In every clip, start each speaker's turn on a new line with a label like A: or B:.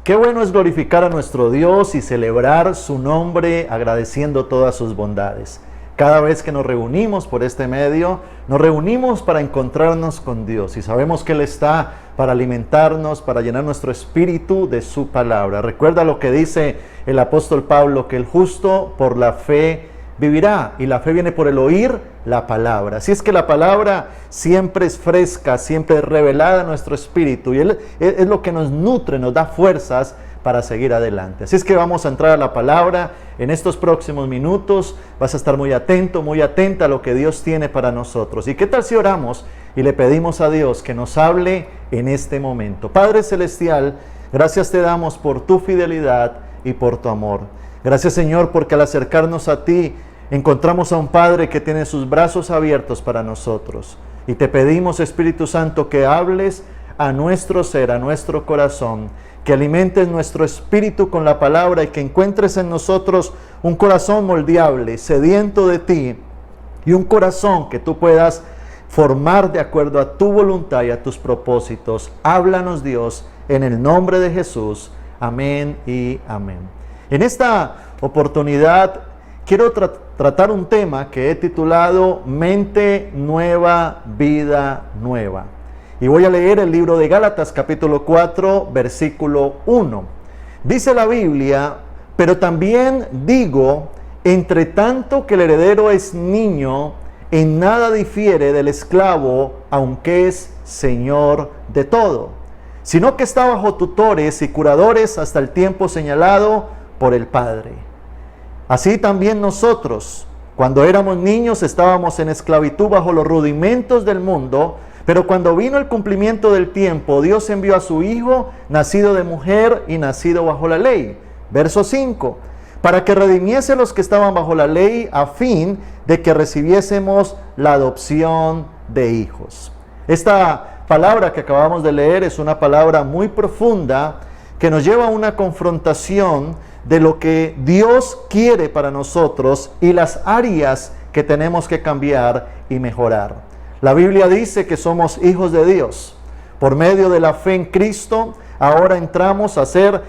A: Qué bueno es glorificar a nuestro Dios y celebrar su nombre agradeciendo todas sus bondades. Cada vez que nos reunimos por este medio, nos reunimos para encontrarnos con Dios y sabemos que Él está para alimentarnos, para llenar nuestro espíritu de su palabra. Recuerda lo que dice el apóstol Pablo, que el justo por la fe vivirá, y la fe viene por el oír la palabra. Así es que la palabra siempre es fresca, siempre es revelada a nuestro espíritu, y es lo que nos nutre, nos da fuerzas para seguir adelante. Así es que vamos a entrar a la palabra en estos próximos minutos. Vas a estar muy atento, muy atenta a lo que Dios tiene para nosotros. ¿Y qué tal si oramos y le pedimos a Dios que nos hable en este momento? Padre Celestial, gracias te damos por tu fidelidad y por tu amor. Gracias, Señor, porque al acercarnos a ti encontramos a un Padre que tiene sus brazos abiertos para nosotros. Y te pedimos, Espíritu Santo, que hables a nuestro ser, a nuestro corazón, que alimentes nuestro espíritu con la palabra y que encuentres en nosotros un corazón moldeable, sediento de ti, y un corazón que tú puedas formar de acuerdo a tu voluntad y a tus propósitos. Háblanos, Dios, en el nombre de Jesús. Amén y amén. En esta oportunidad quiero tratar un tema que he titulado Mente Nueva, Vida Nueva. Y voy a leer el libro de Gálatas capítulo 4, versículo 1. Dice la Biblia: pero también digo, entre tanto que el heredero es niño, en nada difiere del esclavo, aunque es señor de todo, sino que está bajo tutores y curadores hasta el tiempo señalado por el Padre. Así también nosotros, cuando éramos niños, estábamos en esclavitud bajo los rudimentos del mundo, pero cuando vino el cumplimiento del tiempo, Dios envió a su Hijo, nacido de mujer y nacido bajo la ley. Verso 5, para que redimiese a los que estaban bajo la ley, a fin de que recibiésemos la adopción de hijos. Esta palabra que acabamos de leer es una palabra muy profunda que nos lleva a una confrontación de lo que Dios quiere para nosotros y las áreas que tenemos que cambiar y mejorar. La Biblia dice que somos hijos de Dios. Por medio de la fe en Cristo, ahora entramos a ser,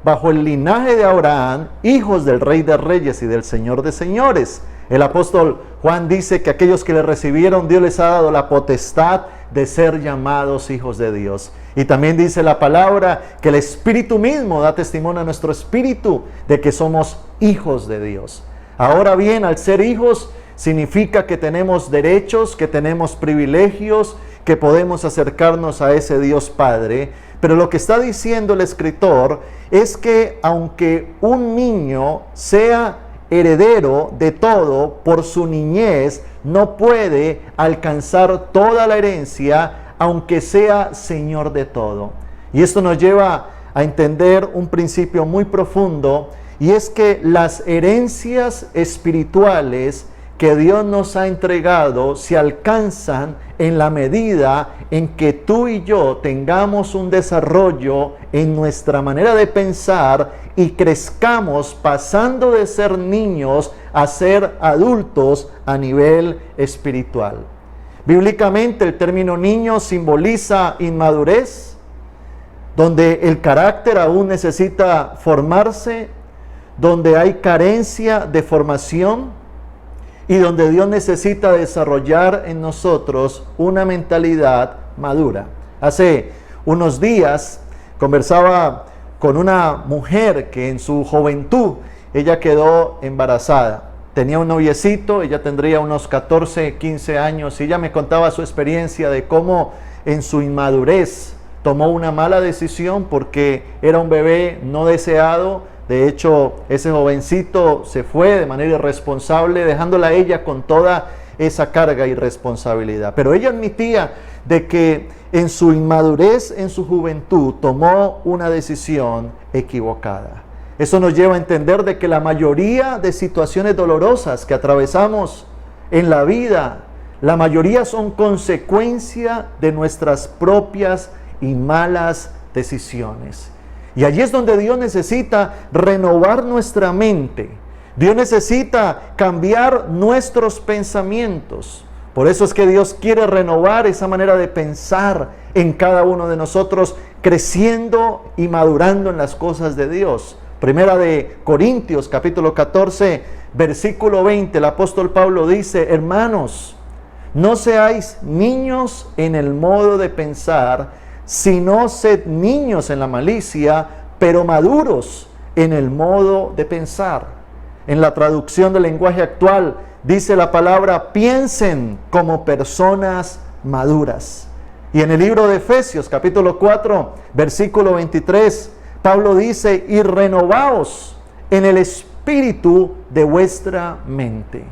A: bajo el linaje de Abraham, hijos del Rey de Reyes y del Señor de Señores. El apóstol Juan dice que aquellos que le recibieron, Dios les ha dado la potestad de ser llamados hijos de Dios. Y también dice la palabra que el Espíritu mismo da testimonio a nuestro espíritu de que somos hijos de Dios. Ahora bien, al ser hijos, significa que tenemos derechos, que tenemos privilegios, que podemos acercarnos a ese Dios Padre. Pero lo que está diciendo el escritor es que aunque un niño sea heredero de todo por su niñez, no puede alcanzar toda la herencia, aunque sea señor de todo. Y esto nos lleva a entender un principio muy profundo, y es que las herencias espirituales que Dios nos ha entregado se alcanzan en la medida en que tú y yo tengamos un desarrollo en nuestra manera de pensar y crezcamos pasando de ser niños a ser adultos a nivel espiritual. Bíblicamente el término niño simboliza inmadurez, donde el carácter aún necesita formarse, donde hay carencia de formación, y donde Dios necesita desarrollar en nosotros una mentalidad madura. Hace unos días conversaba con una mujer que en su juventud ella quedó embarazada. Tenía un noviecito, ella tendría unos 14, 15 años, y ella me contaba su experiencia de cómo en su inmadurez tomó una mala decisión porque era un bebé no deseado. De hecho, ese jovencito se fue de manera irresponsable, dejándola a ella con toda esa carga y responsabilidad. Pero ella admitía de que en su inmadurez, en su juventud, tomó una decisión equivocada. Eso nos lleva a entender de que la mayoría de situaciones dolorosas que atravesamos en la vida, la mayoría son consecuencia de nuestras propias y malas decisiones. Y allí es donde Dios necesita renovar nuestra mente. Dios necesita cambiar nuestros pensamientos. Por eso es que Dios quiere renovar esa manera de pensar en cada uno de nosotros, creciendo y madurando en las cosas de Dios. Primera de Corintios, capítulo 14, versículo 20, el apóstol Pablo dice: hermanos, no seáis niños en el modo de pensar, sino sed niños en la malicia, pero maduros en el modo de pensar. En la traducción del lenguaje actual dice la palabra: piensen como personas maduras. Y en el libro de Efesios, capítulo 4, versículo 23, Pablo dice: y renovaos en el espíritu de vuestra mente.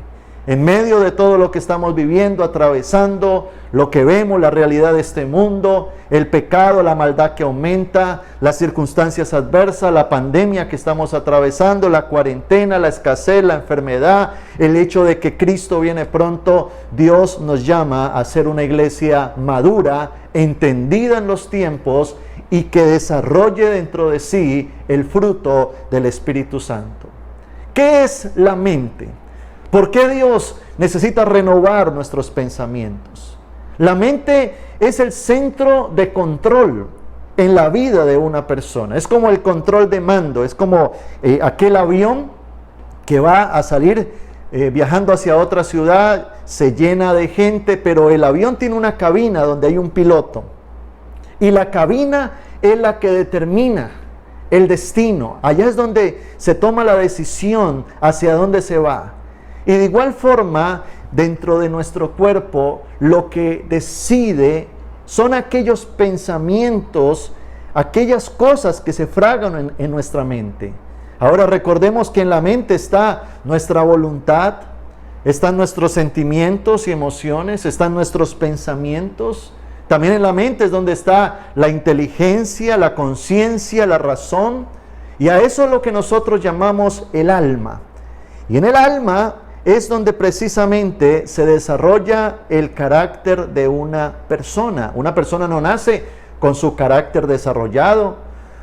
A: En medio de todo lo que estamos viviendo, atravesando, lo que vemos, la realidad de este mundo, el pecado, la maldad que aumenta, las circunstancias adversas, la pandemia que estamos atravesando, la cuarentena, la escasez, la enfermedad, el hecho de que Cristo viene pronto, Dios nos llama a ser una iglesia madura, entendida en los tiempos y que desarrolle dentro de sí el fruto del Espíritu Santo. ¿Qué es la mente? ¿Por qué Dios necesita renovar nuestros pensamientos? La mente es el centro de control en la vida de una persona. Es como el control de mando, es como aquel avión que va a salir viajando hacia otra ciudad, se llena de gente, pero el avión tiene una cabina donde hay un piloto. Y la cabina es la que determina el destino. Allá es donde se toma la decisión hacia dónde se va. Y de igual forma, dentro de nuestro cuerpo, lo que decide son aquellos pensamientos, aquellas cosas que se fragan en nuestra mente. Ahora recordemos que en la mente está nuestra voluntad, están nuestros sentimientos y emociones, están nuestros pensamientos. También en la mente es donde está la inteligencia, la conciencia, la razón. Y a eso es lo que nosotros llamamos el alma. Y en el alma es donde precisamente se desarrolla el carácter de una persona. Una persona no nace con su carácter desarrollado.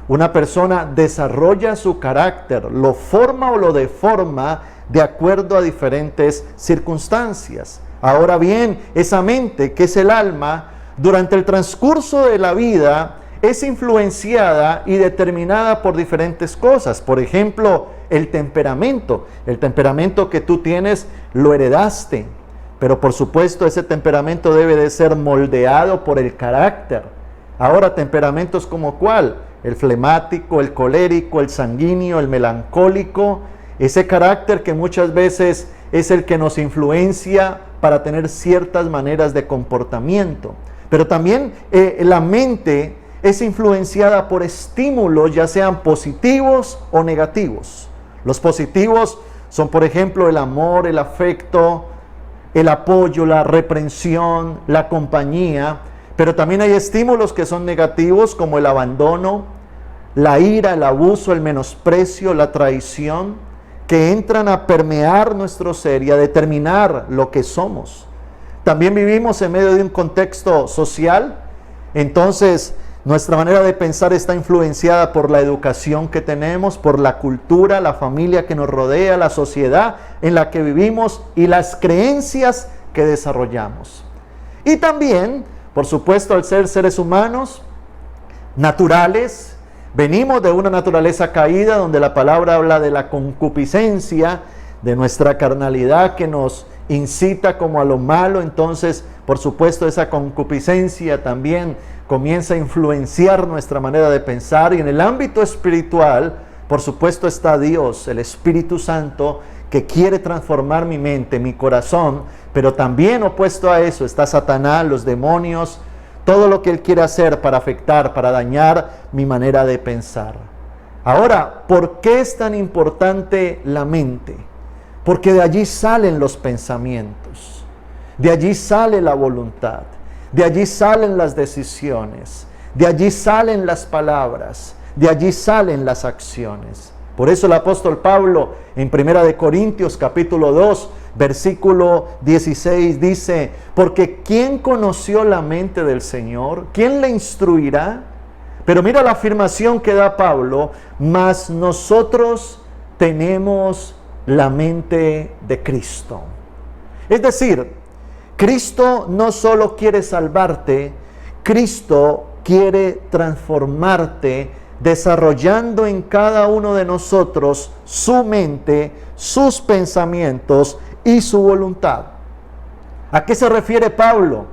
A: Una persona desarrolla su carácter, lo forma o lo deforma de acuerdo a diferentes circunstancias. Ahora bien, esa mente, que es el alma, durante el transcurso de la vida es influenciada y determinada por diferentes cosas. Por ejemplo, el temperamento que tú tienes lo heredaste, pero por supuesto ese temperamento debe de ser moldeado por el carácter. Ahora, temperamentos como ¿cuál? El flemático, el colérico, el sanguíneo, el melancólico, ese carácter que muchas veces es el que nos influencia para tener ciertas maneras de comportamiento. Pero también la mente es influenciada por estímulos, ya sean positivos o negativos. Los positivos son, por ejemplo, el amor, el afecto, el apoyo, la reprensión, la compañía. Pero también hay estímulos que son negativos, como el abandono, la ira, el abuso, el menosprecio, la traición, que entran a permear nuestro ser y a determinar lo que somos. También vivimos en medio de un contexto social, entonces nuestra manera de pensar está influenciada por la educación que tenemos, por la cultura, la familia que nos rodea, la sociedad en la que vivimos y las creencias que desarrollamos. Y también, por supuesto, al ser seres humanos naturales, venimos de una naturaleza caída donde la palabra habla de la concupiscencia, de nuestra carnalidad que nos incita como a lo malo. Entonces, por supuesto, esa concupiscencia también comienza a influenciar nuestra manera de pensar. Y en el ámbito espiritual, por supuesto, está Dios, el Espíritu Santo, que quiere transformar mi mente, mi corazón. Pero también opuesto a eso está Satanás, los demonios, todo lo que él quiere hacer para afectar, para dañar mi manera de pensar. Ahora, ¿por qué es tan importante la mente? Porque de allí salen los pensamientos, de allí sale la voluntad, de allí salen las decisiones, de allí salen las palabras, de allí salen las acciones. Por eso el apóstol Pablo en 1 Corintios capítulo 2, versículo 16 dice: porque ¿quién conoció la mente del Señor? ¿Quién le instruirá? Pero mira la afirmación que da Pablo: mas nosotros tenemos la mente de Cristo. Es decir, Cristo no solo quiere salvarte, Cristo quiere transformarte, desarrollando en cada uno de nosotros su mente, sus pensamientos y su voluntad. ¿A qué se refiere Pablo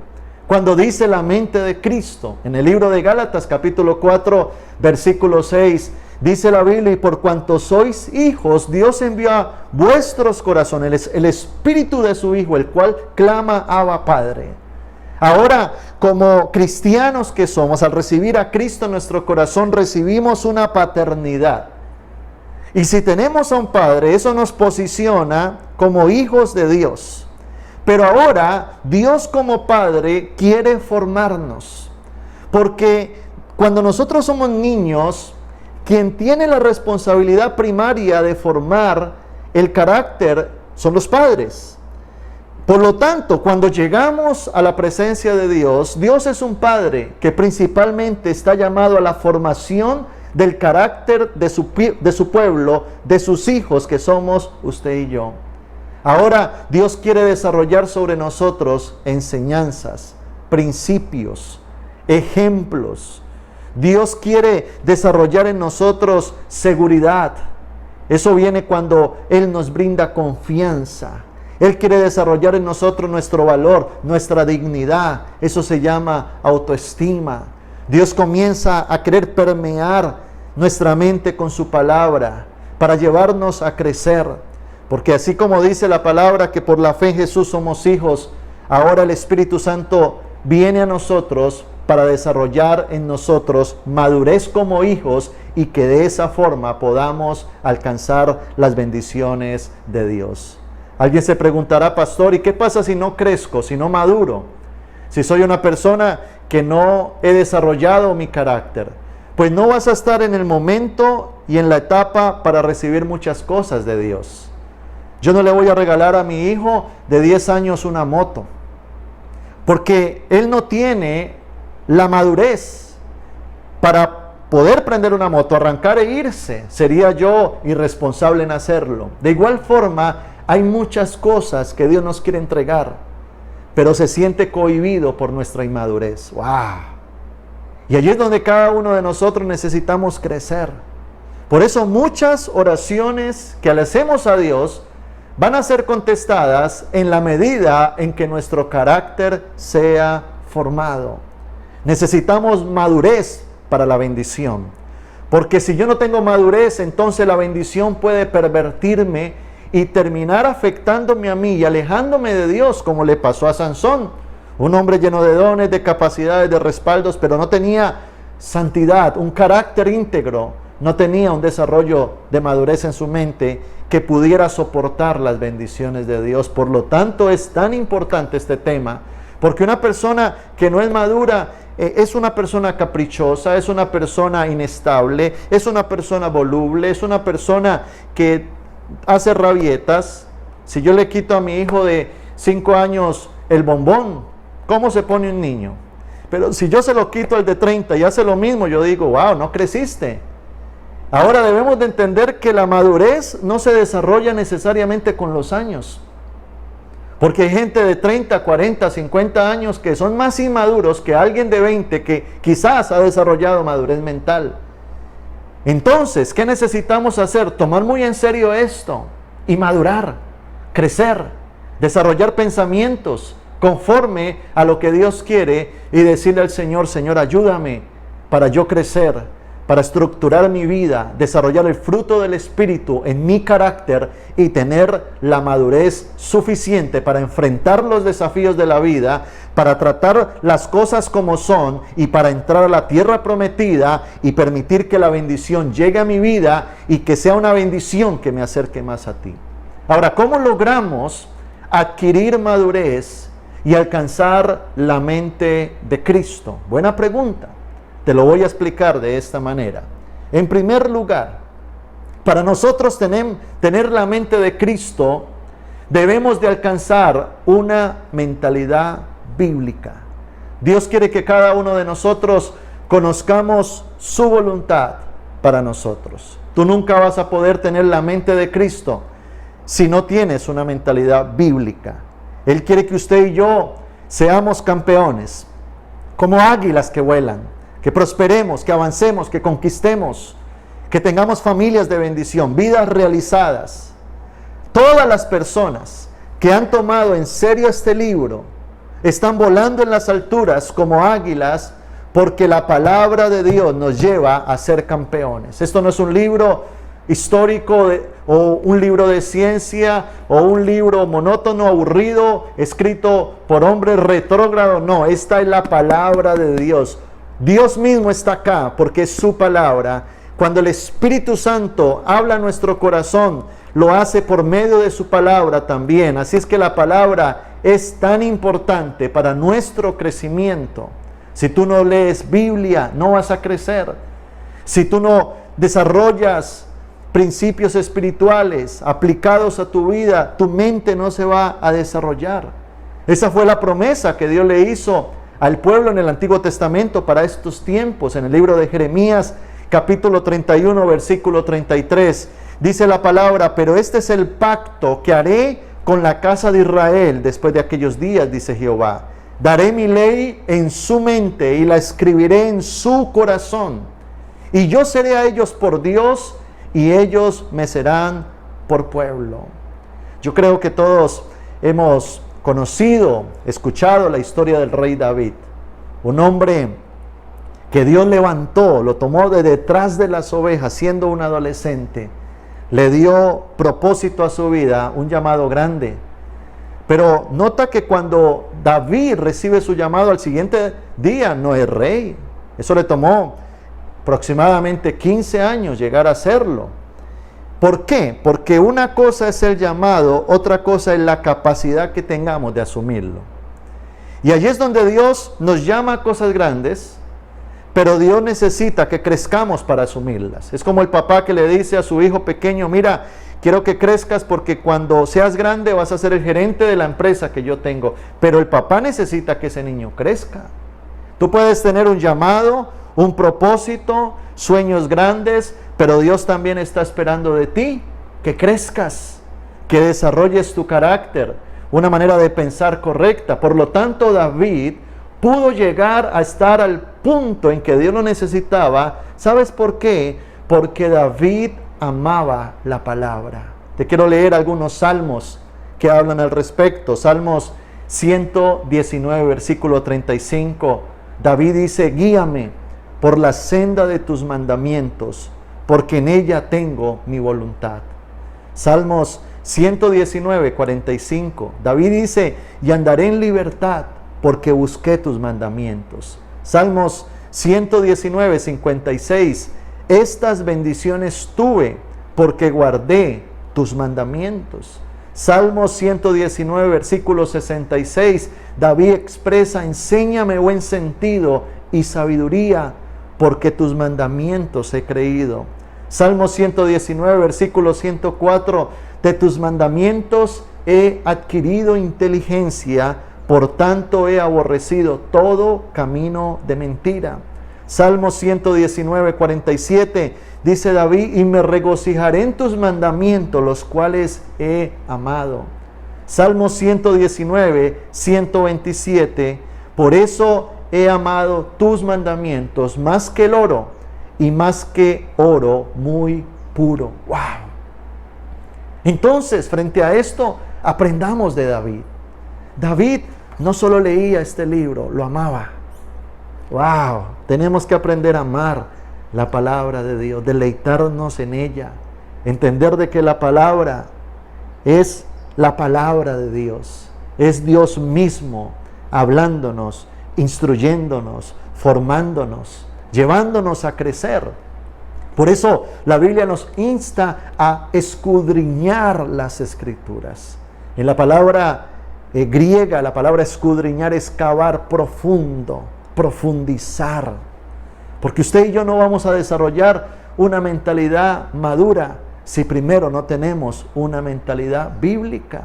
A: cuando dice la mente de Cristo? En el libro de Gálatas, capítulo 4, versículo 6, dice la Biblia: y por cuanto sois hijos, Dios envió a vuestros corazones el Espíritu de su Hijo, el cual clama: Abba, Padre. Ahora, como cristianos que somos, al recibir a Cristo en nuestro corazón, recibimos una paternidad. Y si tenemos a un Padre, eso nos posiciona como hijos de Dios. Pero ahora, Dios como Padre quiere formarnos. Porque cuando nosotros somos niños, quien tiene la responsabilidad primaria de formar el carácter son los padres. Por lo tanto, cuando llegamos a la presencia de Dios, Dios es un Padre que principalmente está llamado a la formación del carácter de su pueblo, de sus hijos, que somos usted y yo. Ahora, Dios quiere desarrollar sobre nosotros enseñanzas, principios, ejemplos. Dios quiere desarrollar en nosotros seguridad. Eso viene cuando Él nos brinda confianza. Él quiere desarrollar en nosotros nuestro valor, nuestra dignidad. Eso se llama autoestima. Dios comienza a querer permear nuestra mente con su palabra para llevarnos a crecer. Porque así como dice la palabra que por la fe en Jesús somos hijos, ahora el Espíritu Santo viene a nosotros para desarrollar en nosotros madurez como hijos y que de esa forma podamos alcanzar las bendiciones de Dios. Alguien se preguntará: pastor, ¿y qué pasa si no crezco, si no maduro? Si soy una persona que no he desarrollado mi carácter. Pues no vas a estar en el momento y en la etapa para recibir muchas cosas de Dios. Yo no le voy a regalar a mi hijo de 10 años una moto, porque él no tiene la madurez para poder prender una moto, arrancar e irse. Sería yo irresponsable en hacerlo. De igual forma, hay muchas cosas que Dios nos quiere entregar, pero se siente cohibido por nuestra inmadurez. ¡Wow! Y allí es donde cada uno de nosotros necesitamos crecer. Por eso muchas oraciones que le hacemos a Dios van a ser contestadas en la medida en que nuestro carácter sea formado. Necesitamos madurez para la bendición. Porque si yo no tengo madurez, entonces la bendición puede pervertirme y terminar afectándome a mí y alejándome de Dios, como le pasó a Sansón. Un hombre lleno de dones, de capacidades, de respaldos, pero no tenía santidad, un carácter íntegro. No tenía un desarrollo de madurez en su mente que pudiera soportar las bendiciones de Dios. Por lo tanto, es tan importante este tema, porque una persona que no es madura es una persona caprichosa, es una persona inestable, es una persona voluble, es una persona que hace rabietas. Si yo le quito a mi hijo de 5 años el bombón, ¿cómo se pone un niño? Pero si yo se lo quito al de 30 y hace lo mismo, yo digo: wow, no creciste. Ahora debemos de entender que la madurez no se desarrolla necesariamente con los años. Porque hay gente de 30, 40, 50 años que son más inmaduros que alguien de 20 que quizás ha desarrollado madurez mental. Entonces, ¿qué necesitamos hacer? Tomar muy en serio esto y madurar, crecer, desarrollar pensamientos conforme a lo que Dios quiere y decirle al Señor: Señor, ayúdame para yo crecer, para estructurar mi vida, desarrollar el fruto del Espíritu en mi carácter y tener la madurez suficiente para enfrentar los desafíos de la vida, para tratar las cosas como son y para entrar a la tierra prometida y permitir que la bendición llegue a mi vida y que sea una bendición que me acerque más a ti. Ahora, ¿cómo logramos adquirir madurez y alcanzar la mente de Cristo? Buena pregunta. Te lo voy a explicar de esta manera. En primer lugar, para nosotros tener la mente de Cristo, debemos de alcanzar una mentalidad bíblica. Dios quiere que cada uno de nosotros conozcamos su voluntad para nosotros. Tú nunca vas a poder tener la mente de Cristo si no tienes una mentalidad bíblica. Él quiere que usted y yo seamos campeones, como águilas que vuelan, que prosperemos, que avancemos, que conquistemos, que tengamos familias de bendición, vidas realizadas. Todas las personas que han tomado en serio este libro están volando en las alturas como águilas, porque la palabra de Dios nos lleva a ser campeones. Esto no es un libro histórico o un libro de ciencia o un libro monótono, aburrido, escrito por hombres retrógrados. No, esta es la palabra de Dios. Dios mismo está acá porque es su palabra. Cuando el Espíritu Santo habla a nuestro corazón, lo hace por medio de su palabra también. Así es que la palabra es tan importante para nuestro crecimiento. Si tú no lees Biblia, no vas a crecer. Si tú no desarrollas principios espirituales aplicados a tu vida, tu mente no se va a desarrollar. Esa fue la promesa que Dios le hizo al pueblo en el Antiguo Testamento para estos tiempos. En el libro de Jeremías, capítulo 31, versículo 33, dice la palabra: pero este es el pacto que haré con la casa de Israel después de aquellos días, dice Jehová. Daré mi ley en su mente y la escribiré en su corazón. Y yo seré a ellos por Dios y ellos me serán por pueblo. Yo creo que todos hemos conocido, escuchado la historia del rey David. Un hombre que Dios levantó, lo tomó de detrás de las ovejas siendo un adolescente. Le dio propósito a su vida, un llamado grande. Pero nota que cuando David recibe su llamado al siguiente día, no es rey. Eso le tomó aproximadamente 15 años llegar a serlo. ¿Por qué? Porque una cosa es el llamado, otra cosa es la capacidad que tengamos de asumirlo. Y allí es donde Dios nos llama a cosas grandes, pero Dios necesita que crezcamos para asumirlas. Es como el papá que le dice a su hijo pequeño: mira, quiero que crezcas porque cuando seas grande vas a ser el gerente de la empresa que yo tengo. Pero el papá necesita que ese niño crezca. Tú puedes tener un llamado, un propósito, sueños grandes, pero Dios también está esperando de ti que crezcas, que desarrolles tu carácter, una manera de pensar correcta. Por lo tanto, David pudo llegar a estar al punto en que Dios lo necesitaba. ¿Sabes por qué? Porque David amaba la palabra. Te quiero leer algunos salmos que hablan al respecto. Salmos 119, versículo 35. David dice: guíame por la senda de tus mandamientos, porque en ella tengo mi voluntad. Salmos 119, 45. David dice: y andaré en libertad, porque busqué tus mandamientos. Salmos 119, 56. Estas bendiciones tuve porque guardé tus mandamientos. Salmos 119, versículo 66. David expresa: enséñame buen sentido y sabiduría, porque tus mandamientos he creído. Salmos 119, versículo 104. De tus mandamientos he adquirido inteligencia, por tanto he aborrecido todo camino de mentira. Salmo 119, 47, dice David: y me regocijaré en tus mandamientos, los cuales he amado. Salmo 119, 127, por eso he amado tus mandamientos más que el oro, y más que oro muy puro. ¡Wow! Entonces, frente a esto, aprendamos de David. David no solo leía este libro, lo amaba. ¡Wow! Tenemos que aprender a amar la palabra de Dios, deleitarnos en ella, entender de que la palabra es la palabra de Dios, es Dios mismo hablándonos, instruyéndonos, formándonos, llevándonos a crecer. Por eso la Biblia nos insta a escudriñar las Escrituras. En la palabra griega, la palabra escudriñar es cavar profundo, profundizar. Porque usted y yo no vamos a desarrollar una mentalidad madura si primero no tenemos una mentalidad bíblica.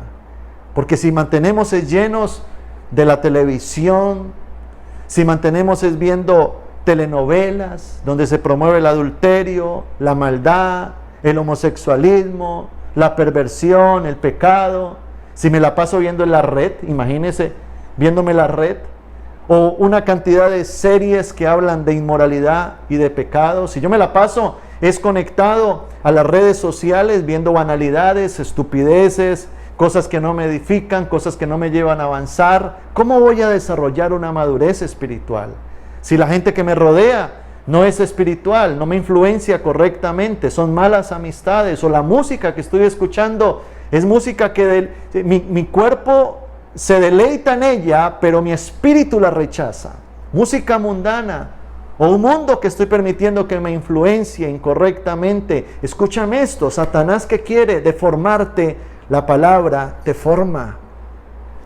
A: Porque si mantenemos llenos de la televisión, si mantenemos viendo telenovelas donde se promueve el adulterio, la maldad, el homosexualismo, la perversión, el pecado, si me la paso viendo en la red, imagínese viéndome la red, o una cantidad de series que hablan de inmoralidad y de pecado. Si yo me la paso es conectado a las redes sociales viendo banalidades, estupideces, cosas que no me edifican, cosas que no me llevan a avanzar, ¿cómo voy a desarrollar una madurez espiritual? Si la gente que me rodea no es espiritual, no me influencia correctamente, son malas amistades, o la música que estoy escuchando es música que mi cuerpo se deleita en ella, pero mi espíritu la rechaza. Música mundana, o un mundo que estoy permitiendo que me influencie incorrectamente. Escúchame esto, Satanás, que quiere deformarte, la palabra te forma.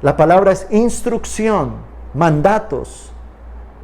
A: La palabra es instrucción, mandatos.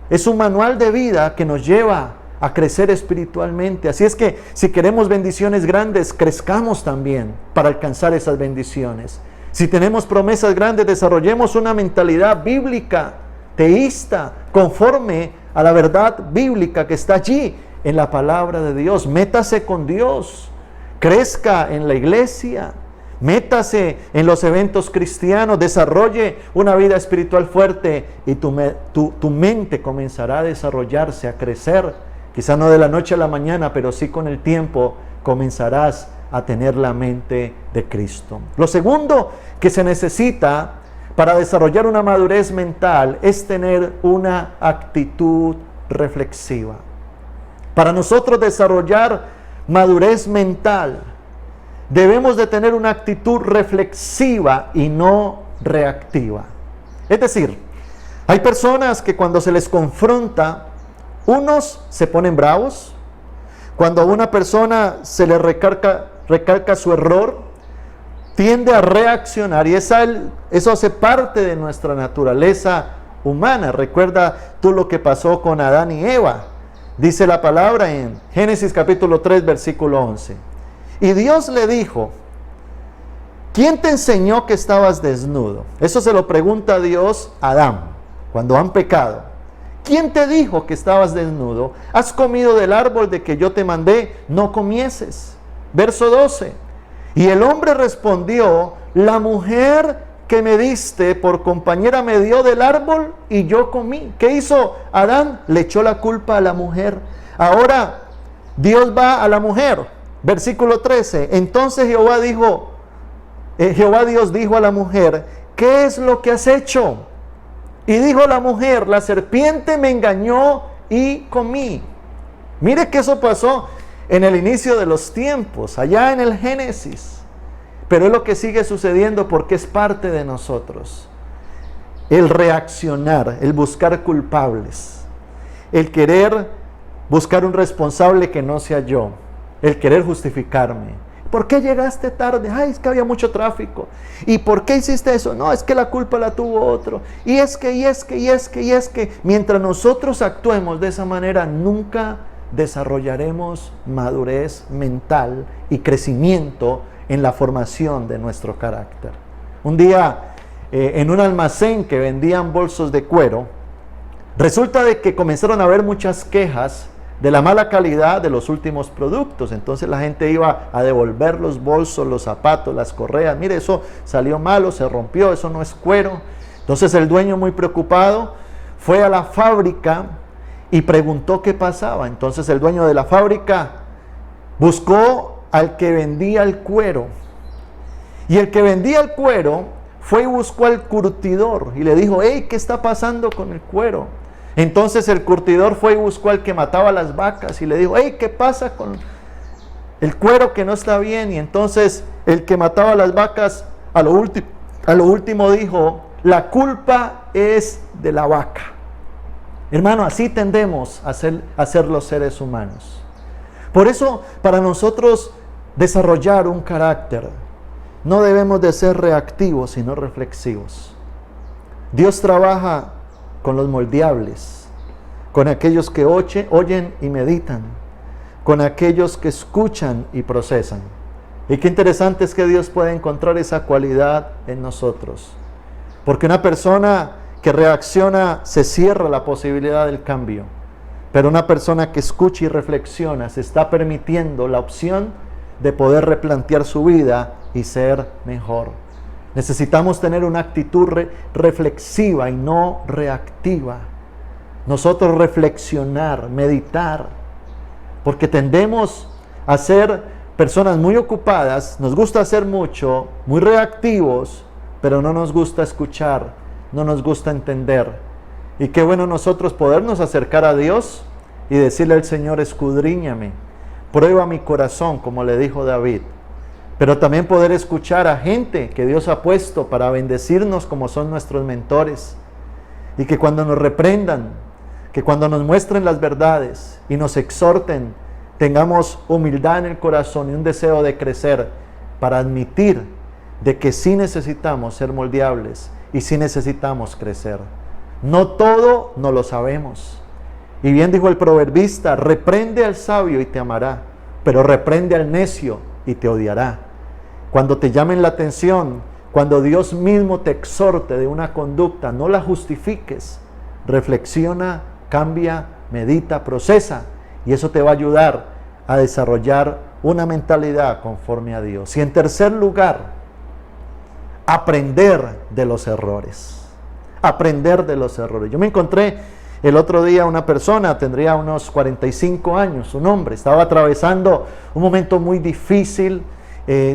A: Es un manual de vida que nos lleva a crecer espiritualmente. Así es que si queremos bendiciones grandes, crezcamos también para alcanzar esas bendiciones. Si tenemos promesas grandes, desarrollemos una mentalidad bíblica, teísta, conforme a la verdad bíblica que está allí en la palabra de Dios. Métase con Dios, crezca en la iglesia, métase en los eventos cristianos, desarrolle una vida espiritual fuerte y tu mente comenzará a desarrollarse, a crecer. Quizá no de la noche a la mañana, pero sí con el tiempo comenzarás a tener la mente de Cristo. Lo segundo que se necesita para desarrollar una madurez mental es tener una actitud reflexiva. Para nosotros desarrollar madurez mental, debemos de tener una actitud reflexiva y no reactiva. Es decir, hay personas que cuando se les confronta, unos se ponen bravos. Cuando a una persona se le recalca su error, tiende a reaccionar, y eso hace parte de nuestra naturaleza humana. Recuerda tú lo que pasó con Adán y Eva. Dice la palabra en Génesis capítulo 3, versículo 11. Y Dios le dijo, ¿quién te enseñó que estabas desnudo? Eso se lo pregunta Dios a Adán cuando han pecado. ¿Quién te dijo que estabas desnudo? ¿Has comido del árbol de que yo te mandé? No comieses. Verso 12. Y el hombre respondió, la mujer que me diste por compañera me dio del árbol y yo comí. ¿Qué hizo Adán? Le echó la culpa a la mujer. Ahora Dios va a la mujer. Versículo 13. Entonces Jehová Dios dijo a la mujer, ¿qué es lo que has hecho? Y dijo la mujer, la serpiente me engañó y comí. Mire que eso pasó en el inicio de los tiempos, allá en el Génesis. Pero es lo que sigue sucediendo porque es parte de nosotros. El reaccionar, el buscar culpables, el querer buscar un responsable que no sea yo, el querer justificarme. ¿Por qué llegaste tarde? Ay, es que había mucho tráfico. ¿Y por qué hiciste eso? No, es que la culpa la tuvo otro. Y es que. Mientras nosotros actuemos de esa manera, nunca desarrollaremos madurez mental y crecimiento en la formación de nuestro carácter. Un día, en un almacén que vendían bolsos de cuero, resulta de que comenzaron a haber muchas quejas de la mala calidad de los últimos productos. Entonces la gente iba a devolver los bolsos, los zapatos, las correas. Mire, eso salió malo, se rompió, eso no es cuero. Entonces el dueño, muy preocupado, fue a la fábrica y preguntó qué pasaba. Entonces el dueño de la fábrica buscó al que vendía el cuero. Y el que vendía el cuero fue y buscó al curtidor y le dijo, hey, ¿qué está pasando con el cuero? Entonces el curtidor fue y buscó al que mataba las vacas y le dijo, hey, ¿qué pasa con el cuero que no está bien? Y entonces el que mataba las vacas a lo último dijo, la culpa es de la vaca. Hermano, así tendemos a ser los seres humanos. Por eso, para nosotros desarrollar un carácter, no debemos de ser reactivos, sino reflexivos. Dios trabaja con los moldeables, con aquellos que oyen y meditan, con aquellos que escuchan y procesan. Y qué interesante es que Dios puede encontrar esa cualidad en nosotros. Porque una persona que reacciona se cierra la posibilidad del cambio. Pero una persona que escucha y reflexiona se está permitiendo la opción de poder replantear su vida y ser mejor. Necesitamos tener una actitud reflexiva y no reactiva. Nosotros reflexionar, meditar, porque tendemos a ser personas muy ocupadas, nos gusta hacer mucho, muy reactivos, pero no nos gusta escuchar, no nos gusta entender. Y qué bueno nosotros podernos acercar a Dios y decirle al Señor: escudriñame, prueba mi corazón, como le dijo David. Pero también poder escuchar a gente que Dios ha puesto para bendecirnos, como son nuestros mentores. Y que cuando nos reprendan, que cuando nos muestren las verdades y nos exhorten, tengamos humildad en el corazón y un deseo de crecer para admitir de que sí necesitamos ser moldeables y sí necesitamos crecer. No todo no lo sabemos. Y bien dijo el proverbista: reprende al sabio y te amará, pero reprende al necio y te odiará. Cuando te llamen la atención, cuando Dios mismo te exhorte de una conducta, no la justifiques. Reflexiona, cambia, medita, procesa, y eso te va a ayudar a desarrollar una mentalidad conforme a Dios. Y en tercer lugar, aprender de los errores. Aprender de los errores. Yo me encontré el otro día una persona, tendría unos 45 años, un hombre, estaba atravesando un momento muy difícil.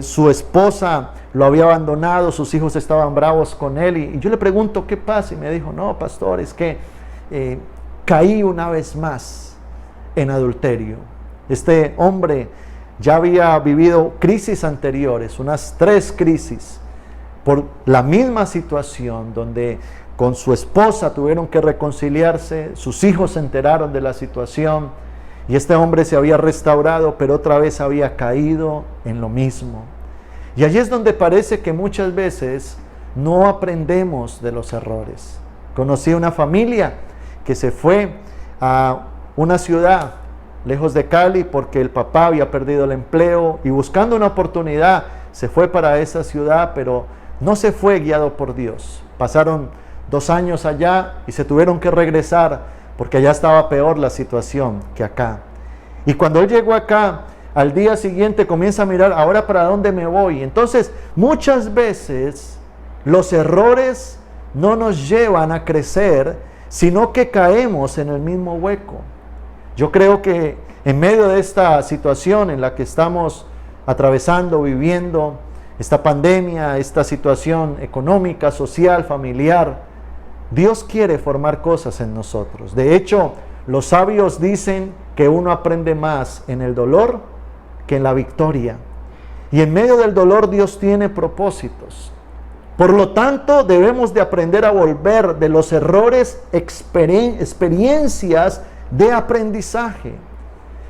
A: Su esposa lo había abandonado, sus hijos estaban bravos con él, y yo le pregunto: ¿qué pasa? Y me dijo: no, pastor, es que caí una vez más en adulterio. Este hombre ya había vivido crisis anteriores, unas 3 crisis, por la misma situación, donde con su esposa tuvieron que reconciliarse, sus hijos se enteraron de la situación, y este hombre se había restaurado, pero otra vez había caído en lo mismo. Y allí es donde parece que muchas veces no aprendemos de los errores. Conocí una familia que se fue a una ciudad lejos de Cali porque el papá había perdido el empleo, y buscando una oportunidad se fue para esa ciudad, pero no se fue guiado por Dios. Pasaron 2 años allá y se tuvieron que regresar porque allá estaba peor la situación que acá. Y cuando él llegó acá, al día siguiente comienza a mirar: ¿ahora para dónde me voy? Entonces, muchas veces los errores no nos llevan a crecer, sino que caemos en el mismo hueco. Yo creo que en medio de esta situación en la que estamos atravesando, viviendo, esta pandemia, esta situación económica, social, familiar, Dios quiere formar cosas en nosotros. De hecho, los sabios dicen que uno aprende más en el dolor que en la victoria. Y en medio del dolor Dios tiene propósitos. Por lo tanto, debemos de aprender a volver de los errores experiencias de aprendizaje.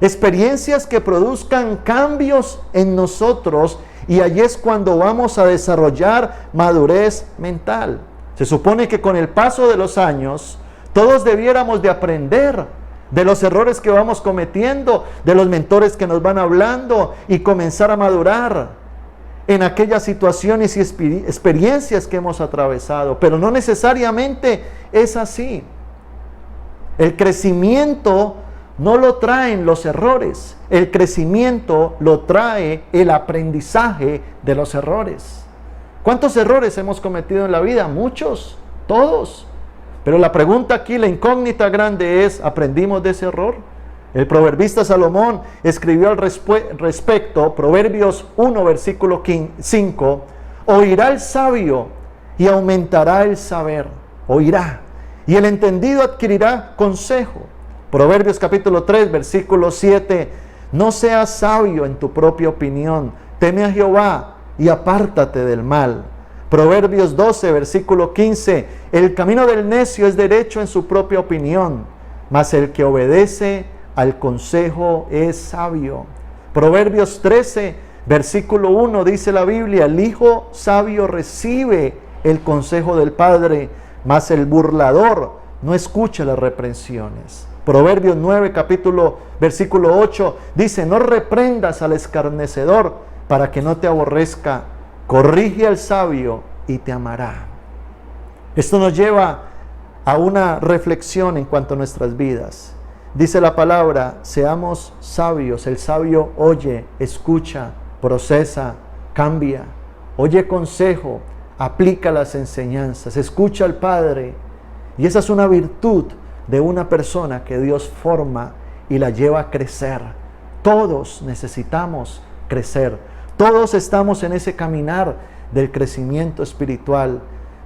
A: Experiencias que produzcan cambios en nosotros, y allí es cuando vamos a desarrollar madurez mental. Se supone que con el paso de los años, todos debiéramos de aprender de los errores que vamos cometiendo, de los mentores que nos van hablando, y comenzar a madurar en aquellas situaciones y experiencias que hemos atravesado. Pero no necesariamente es así. El crecimiento no lo traen los errores, el crecimiento lo trae el aprendizaje de los errores. ¿Cuántos errores hemos cometido en la vida? Muchos, todos. Pero la pregunta aquí, la incógnita grande es: ¿aprendimos de ese error? El proverbista Salomón escribió al respecto, Proverbios 1, versículo 5, oirá el sabio y aumentará el saber. Oirá. Y el entendido adquirirá consejo. Proverbios capítulo 3, versículo 7, no seas sabio en tu propia opinión, teme a Jehová y apártate del mal. Proverbios 12, versículo 15, el camino del necio es derecho en su propia opinión, mas el que obedece al consejo es sabio. Proverbios 13, versículo 1, dice la Biblia: el hijo sabio recibe el consejo del padre, mas el burlador no escucha las reprensiones. Proverbios 9, versículo 8, dice: no reprendas al escarnecedor para que no te aborrezca, corrige al sabio y te amará. Esto nos lleva a una reflexión en cuanto a nuestras vidas. Dice la palabra: seamos sabios. El sabio oye, escucha, procesa, cambia, oye consejo, aplica las enseñanzas, escucha al Padre. Y esa es una virtud de una persona que Dios forma y la lleva a crecer. Todos necesitamos crecer. Todos estamos en ese caminar del crecimiento espiritual,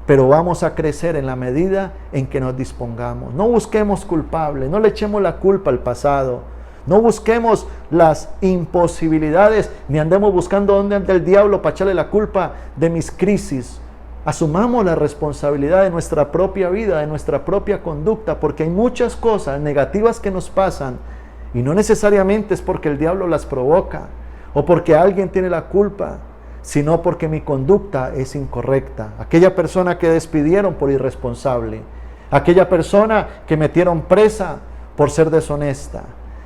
A: pero vamos a crecer en la medida en que nos dispongamos. No busquemos culpables, no le echemos la culpa al pasado, no busquemos las imposibilidades, ni andemos buscando dónde anda el diablo para echarle la culpa de mis crisis. Asumamos la responsabilidad de nuestra propia vida, de nuestra propia conducta, porque hay muchas cosas negativas que nos pasan y no necesariamente es porque el diablo las provoca o porque alguien tiene la culpa, sino porque mi conducta es incorrecta. Aquella persona que despidieron por irresponsable, aquella persona que metieron presa por ser deshonesta,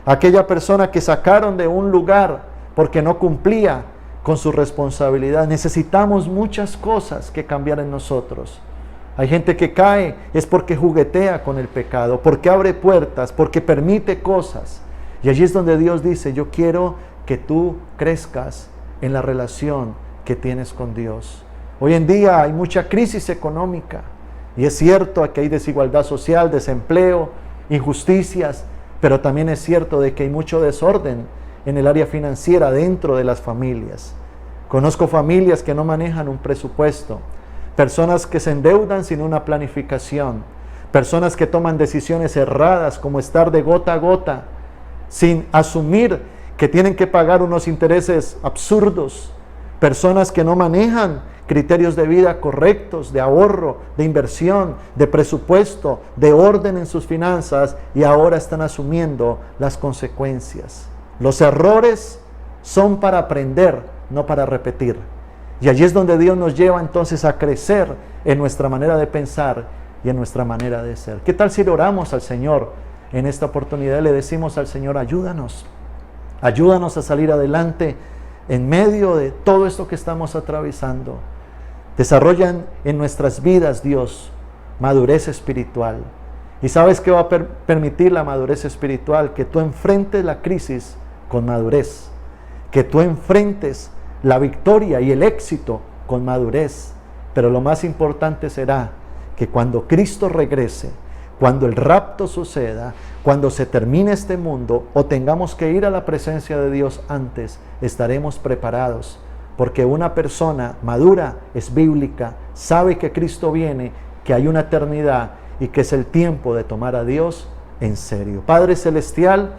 A: aquella persona que sacaron de un lugar porque no cumplía con su responsabilidad. Necesitamos muchas cosas que cambiar en nosotros. Hay gente que cae es porque juguetea con el pecado, porque abre puertas, porque permite cosas. Y allí es donde Dios dice, yo quiero que tú crezcas en la relación que tienes con Dios. Hoy en día hay mucha crisis económica y es cierto que hay desigualdad social, desempleo, injusticias, pero también es cierto de que hay mucho desorden en el área financiera dentro de las familias. Conozco familias que no manejan un presupuesto, personas que se endeudan sin una planificación, personas que toman decisiones erradas como estar de gota a gota, sin asumir que tienen que pagar unos intereses absurdos, personas que no manejan criterios de vida correctos, de ahorro, de inversión, de presupuesto, de orden en sus finanzas y ahora están asumiendo las consecuencias. Los errores son para aprender, no para repetir. Y allí es donde Dios nos lleva entonces a crecer en nuestra manera de pensar y en nuestra manera de ser. ¿Qué tal si le oramos al Señor en esta oportunidad y le decimos al Señor, ayúdanos a salir adelante en medio de todo esto que estamos atravesando? Desarrollan en nuestras vidas, Dios, madurez espiritual. ¿Y sabes qué va a permitir la madurez espiritual? Que tú enfrentes la crisis con madurez, que tú enfrentes la victoria y el éxito con madurez. Pero lo más importante será que cuando Cristo regrese, cuando el rapto suceda, cuando se termine este mundo o tengamos que ir a la presencia de Dios antes, estaremos preparados. Porque una persona madura es bíblica, sabe que Cristo viene, que hay una eternidad y que es el tiempo de tomar a Dios en serio. Padre Celestial,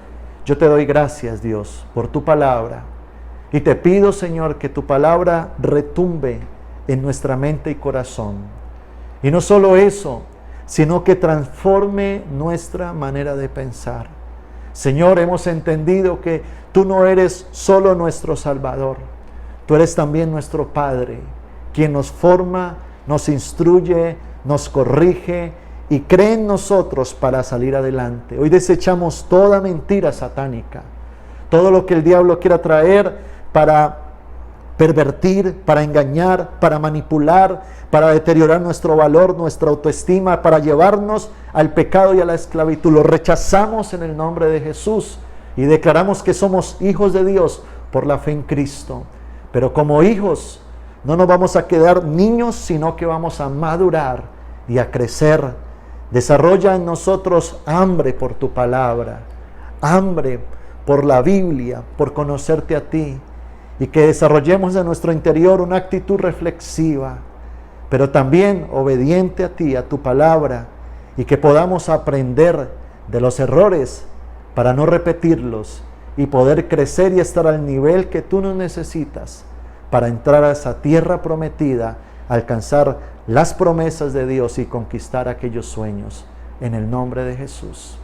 A: yo te doy gracias, Dios, por tu palabra. Y te pido, Señor, que tu palabra retumbe en nuestra mente y corazón. Y no solo eso, sino que transforme nuestra manera de pensar. Señor, hemos entendido que tú no eres solo nuestro Salvador. Tú eres también nuestro Padre, quien nos forma, nos instruye, nos corrige y cree en nosotros para salir adelante. Hoy desechamos toda mentira satánica, todo lo que el diablo quiera traer para pervertir, para engañar, para manipular, para deteriorar nuestro valor, nuestra autoestima, para llevarnos al pecado y a la esclavitud. Lo rechazamos en el nombre de Jesús y declaramos que somos hijos de Dios por la fe en Cristo. Pero como hijos no nos vamos a quedar niños, sino que vamos a madurar y a crecer. Desarrolla en nosotros hambre por tu palabra, hambre por la Biblia, por conocerte a ti, y que desarrollemos en nuestro interior una actitud reflexiva, pero también obediente a ti, a tu palabra, y que podamos aprender de los errores para no repetirlos y poder crecer y estar al nivel que tú nos necesitas para entrar a esa tierra prometida, alcanzar las promesas de Dios y conquistar aquellos sueños. En el nombre de Jesús.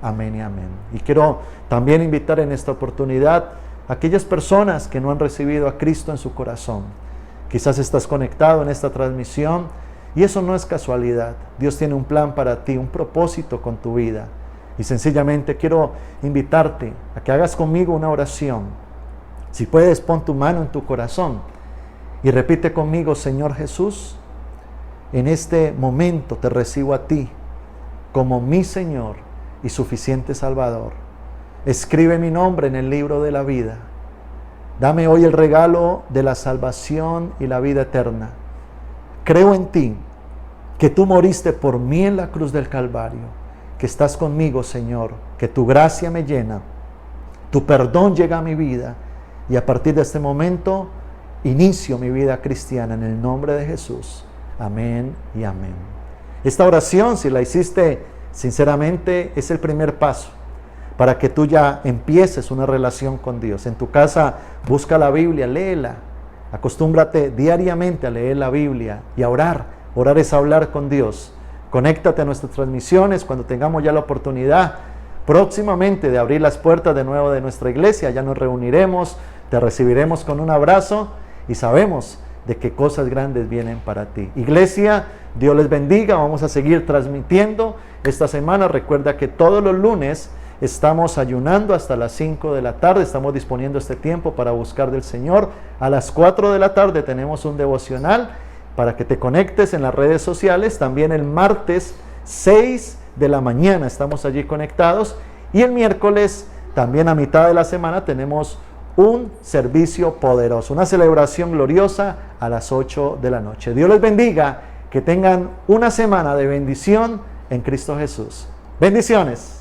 A: Amén y amén. Y quiero también invitar en esta oportunidad a aquellas personas que no han recibido a Cristo en su corazón. Quizás estás conectado en esta transmisión y eso no es casualidad. Dios tiene un plan para ti, un propósito con tu vida. Y sencillamente quiero invitarte a que hagas conmigo una oración. Si puedes, pon tu mano en tu corazón y repite conmigo: Señor Jesús, en este momento te recibo a ti como mi Señor y suficiente Salvador. Escribe mi nombre en el libro de la vida. Dame hoy el regalo de la salvación y la vida eterna. creo en ti, que tú moriste por mí en la cruz del Calvario, que estás conmigo, Señor, que tu gracia me llena, tu perdón llega a mi vida, y a partir de este momento inicio mi vida cristiana en el nombre de Jesús. Amén y amén. Esta oración, si la hiciste sinceramente, es el primer paso para que tú ya empieces una relación con Dios. En tu casa, busca la Biblia, léela. Acostúmbrate diariamente a leer la Biblia y a orar. Orar es hablar con Dios. Conéctate a nuestras transmisiones cuando tengamos ya la oportunidad próximamente de abrir las puertas de nuevo de nuestra iglesia. Ya nos reuniremos, te recibiremos con un abrazo y sabemos de qué cosas grandes vienen para ti. Iglesia, Dios les bendiga. Vamos a seguir transmitiendo esta semana. Recuerda que todos los lunes estamos ayunando hasta las 5 de la tarde. Estamos disponiendo este tiempo para buscar del Señor. A las 4 de la tarde tenemos un devocional para que te conectes en las redes sociales. También el martes 6 de la mañana estamos allí conectados. Y el miércoles, también a mitad de la semana, tenemos un servicio poderoso, una celebración gloriosa a las 8 de la noche. Dios les bendiga, que tengan una semana de bendición en Cristo Jesús. Bendiciones.